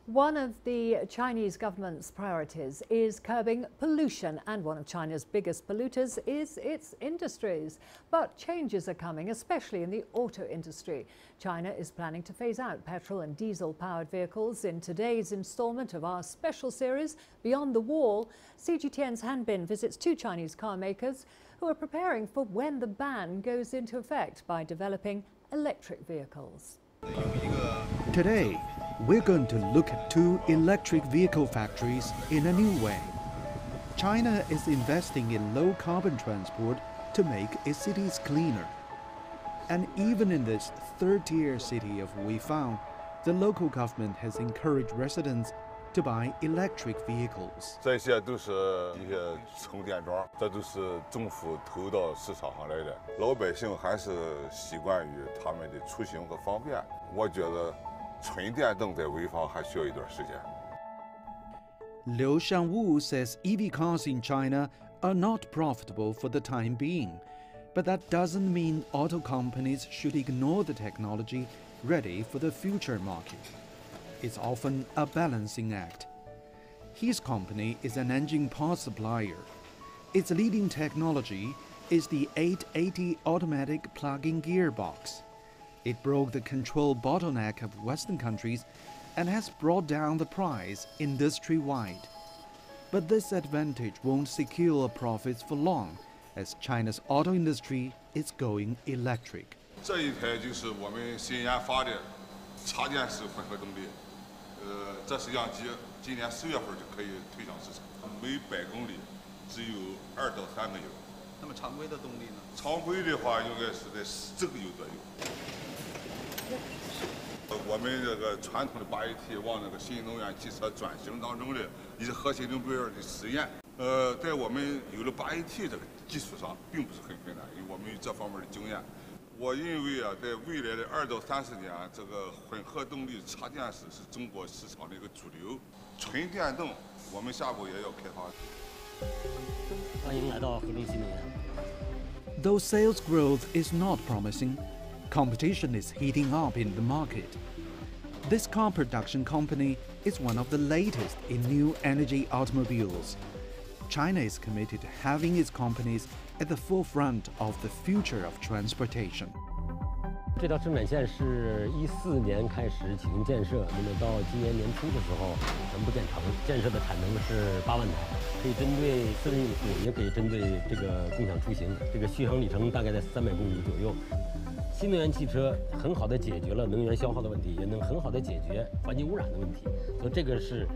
One of the Chinese government's priorities is curbing pollution, and one of China's biggest polluters is its industries. But changes are coming, especially in the auto industry. China is planning to phase out petrol and diesel-powered vehicles. In today's instalment of our special series, Beyond the Wall, CGTN's Han Bin visits two Chinese car makers who are preparing for when the ban goes into effect by developing electric vehicles. Today, we're going to look at two electric vehicle factories in a new way. China is investing in low-carbon transport to make its cities cleaner. And even in this third-tier city of Weifang, the local government has encouraged residents to buy electric vehicles. 这些都是一些充电桩，这都是政府投到市场上来的。老百姓还是习惯于他们的出行和方便。我觉得纯电动在潍坊还需要一段时间。Liu Xiangwu says EV cars in China are not profitable for the time being, but that doesn't mean auto companies should ignore the technology ready for the future market. It's often a balancing act. His company is an engine parts supplier. Its leading technology is the 880 automatic plug-in gearbox. It broke the control bottleneck of Western countries and has brought down the price industry-wide. But this advantage won't secure profits for long, as China's auto industry is going electric. 这一台就是我们新研发的插电式混合动力，这摄像机今年10月份就可以推向市场，每100公里只有2到3个油。那么常规的动力呢？常规的话应该是在10个油左右。我们这个传统的8AT 往那个新能源汽车转型当中的一些核心目标的实验，在我们有了8AT 这个基础上，并不是很困难，因为我们有这方面的经验。我认为啊，在未来的2到30年，这个混合动力插电式是中国市场的一个主流。纯电动，我们下步也要开发。欢迎来到合成新能源。Though sales growth is not promising, competition is heating up in the market. This car production company is one of the latest in new energy automobiles. China is committed to having its companies at the forefront of the future of transportation. 这条生产线是14年开始启动建设，那么到今年年初的时候全部建成。建设的产能是8万台，可以针对私人用户，也可以针对这个共享出行。这个续航里程大概在300公里左右。新能源汽车很好的解决了能源消耗的问题，也能很好的解决环境污染的问题，所以这个是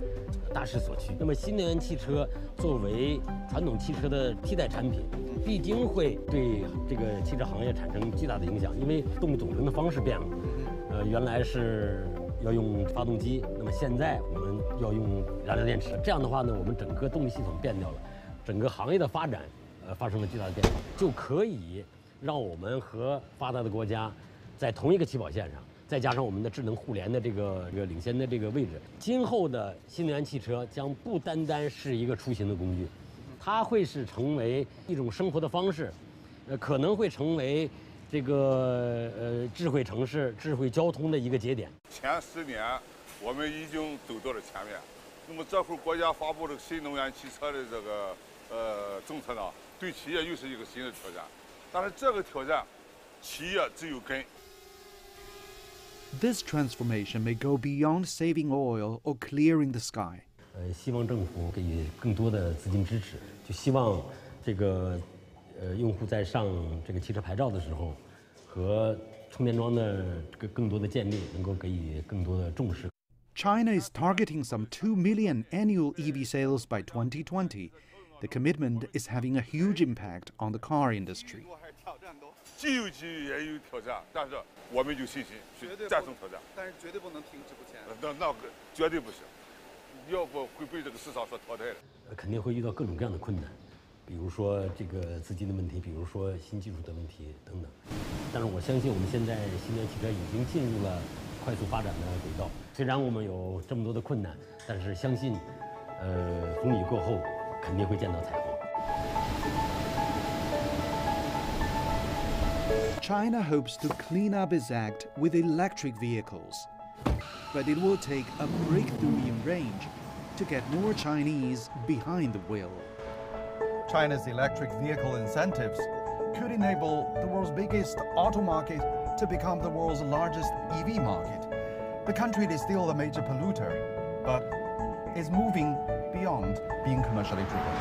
大势所趋。那么新能源汽车作为传统汽车的替代产品，必定会对这个汽车行业产生巨大的影响，因为动力总成的方式变了。原来是要用发动机，那么现在我们要用燃料电池。这样的话呢，我们整个动力系统变掉了，整个行业的发展发生了巨大的变化，就可以让我们和发达的国家在同一个起跑线上，再加上我们的智能互联的这个领先的这个位置，今后的新能源汽车将不单单是一个出行的工具，它会是成为一种生活的方式，可能会成为这个智慧城市、智慧交通的一个节点。前10年我们已经走到了前面，那么这会儿国家发布这个新能源汽车的这个政策呢，对企业又是一个新的挑战。但是这个挑战，企业只有跟。This transformation may go beyond saving oil or clearing the sky. 希望政府给予更多的资金支持，就希望这个用户在上这个汽车牌照的时候，和充电桩的更多的建立能够给予更多的重视。China is targeting some 2 million annual EV sales by 2020. The commitment is having a huge impact on the car industry. 既有机遇也有挑战，但是我们有信心去战胜挑战。但是绝对不能停滞不前。那个绝对不行，要不会被这个市场所淘汰的。肯定会遇到各种各样的困难，比如说这个资金的问题，比如说新技术的问题等等。但是我相信我们现在新能源汽车已经进入了快速发展的轨道。虽然我们有这么多的困难，但是相信，风雨过后肯定会见到彩虹。China hopes to clean up its act with electric vehicles. but it will take a breakthrough in range to get more Chinese behind the wheel. China's electric vehicle incentives could enable the world's biggest auto market to become the world's largest EV market. The country is still a major polluter, but is moving beyond being commercially driven.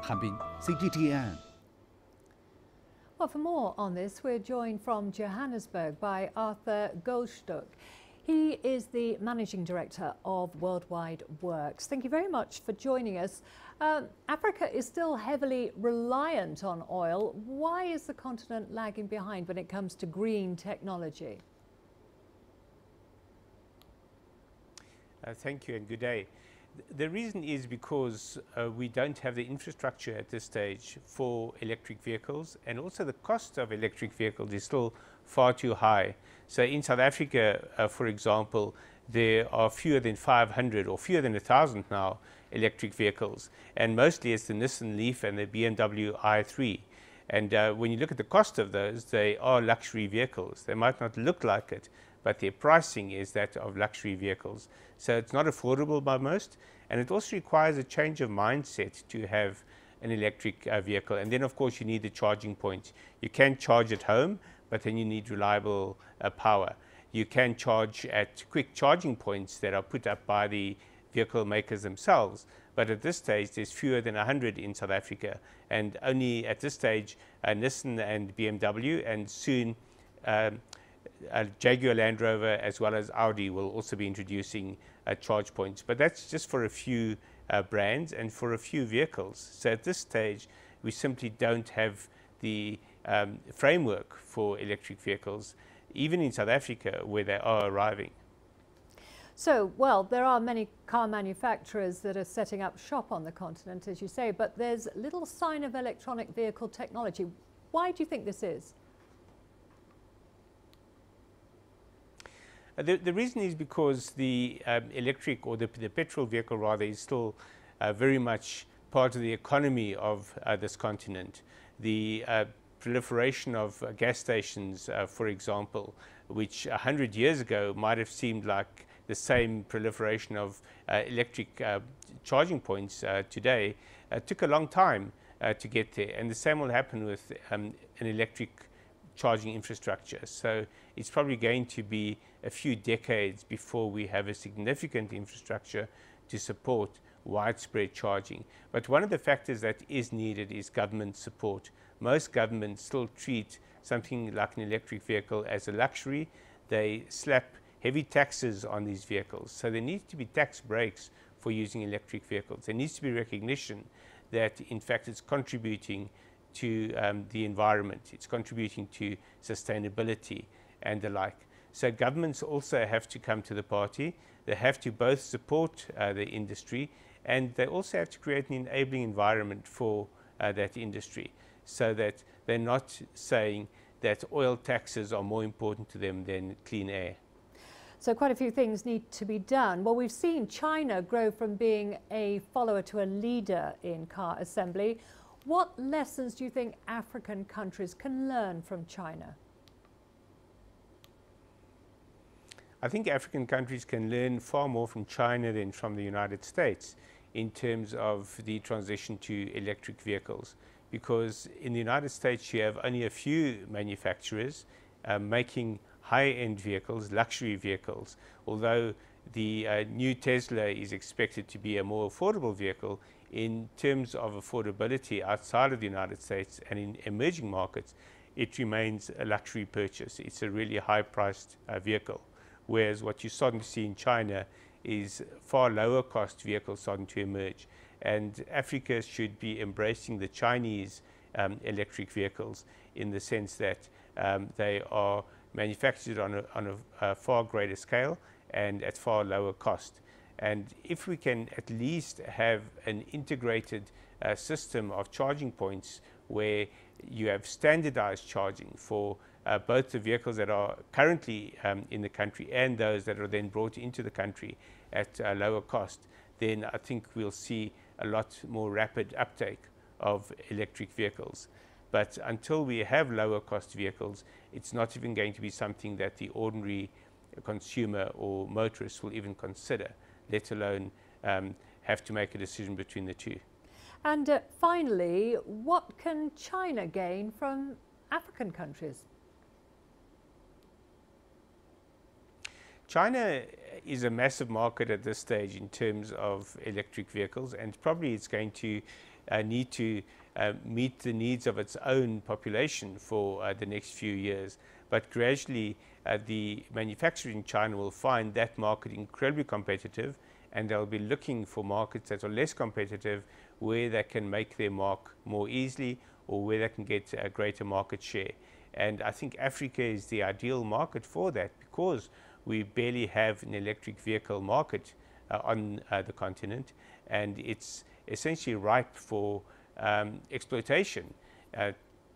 Han Bin, CGTN. Well, for more on this, we're joined from Johannesburg by Arthur Goldstuck. He is the Managing Director of Worldwide Works. Thank you very much for joining us. Africa is still heavily reliant on oil. Why is the continent lagging behind when it comes to green technology? Thank you and good day. The reason is because we don't have the infrastructure at this stage for electric vehicles, and also the cost of electric vehicles is still far too high. So in South Africa, for example, there are fewer than 500 or fewer than 1,000 now electric vehicles, and mostly it's the Nissan Leaf and the BMW i3. And when you look at the cost of those, they are luxury vehicles. They might not look like it, but their pricing is that of luxury vehicles. So it's not affordable by most, and it also requires a change of mindset to have an electric vehicle. And then of course you need the charging point. You can charge at home, but then you need reliable power. You can charge at quick charging points that are put up by the vehicle makers themselves, but at this stage there's fewer than 100 in South Africa, and only at this stage Nissan and BMW, and soon Jaguar Land Rover as well as Audi will also be introducing charge points, but that's just for a few brands and for a few vehicles. So at this stage we simply don't have the framework for electric vehicles, even in South Africa where they are arriving. So, well, there are many car manufacturers that are setting up shop on the continent, as you say, but there's little sign of electronic vehicle technology. Why do you think this is? The reason is because the electric, or the petrol vehicle rather, is still very much part of the economy of this continent. The proliferation of gas stations, for example, which 100 years ago might have seemed like the same proliferation of electric charging points today, took a long time to get there. And the same will happen with an electric charging infrastructure. So it's probably going to be a few decades before we have a significant infrastructure to support widespread charging. But one of the factors that is needed is government support. Most governments still treat something like an electric vehicle as a luxury. They slap heavy taxes on these vehicles. So there needs to be tax breaks for using electric vehicles. There needs to be recognition that in fact it's contributing to the environment, it's contributing to sustainability and the like. So governments also have to come to the party. They have to both support the industry, and they also have to create an enabling environment for that industry, so that they're not saying that oil taxes are more important to them than clean air. So quite a few things need to be done. Well, we've seen China grow from being a follower to a leader in car assembly. What lessons do you think African countries can learn from China? I think African countries can learn far more from China than from the United States in terms of the transition to electric vehicles, because in the United States you have only a few manufacturers making high-end vehicles, luxury vehicles. Although the new Tesla is expected to be a more affordable vehicle, in terms of affordability outside of the United States and in emerging markets, it remains a luxury purchase. It's a really high-priced vehicle. Whereas what you're starting to see in China is far lower cost vehicles starting to emerge. And Africa should be embracing the Chinese electric vehicles, in the sense that they are manufactured on a far greater scale and at far lower cost. And if we can at least have an integrated system of charging points where you have standardized charging for both the vehicles that are currently in the country and those that are then brought into the country at a lower cost, then I think we'll see a lot more rapid uptake of electric vehicles. But until we have lower cost vehicles, it's not even going to be something that the ordinary consumer or motorist will even consider, let alone have to make a decision between the two. And finally, what can China gain from African countries? China is a massive market at this stage in terms of electric vehicles, and probably it's going to need to meet the needs of its own population for the next few years. But gradually, the manufacturers in China will find that market incredibly competitive, and they'll be looking for markets that are less competitive, where they can make their mark more easily or where they can get a greater market share. And I think Africa is the ideal market for that, because we barely have an electric vehicle market on the continent, and it's essentially ripe for exploitation,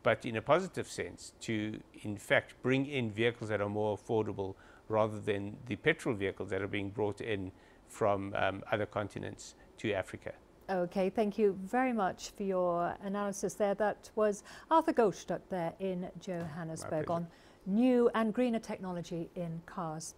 but in a positive sense, to in fact bring in vehicles that are more affordable rather than the petrol vehicles that are being brought in from other continents to Africa. Okay, thank you very much for your analysis there. That was Arthur Goldstuck there in Johannesburg on new and greener technology in cars.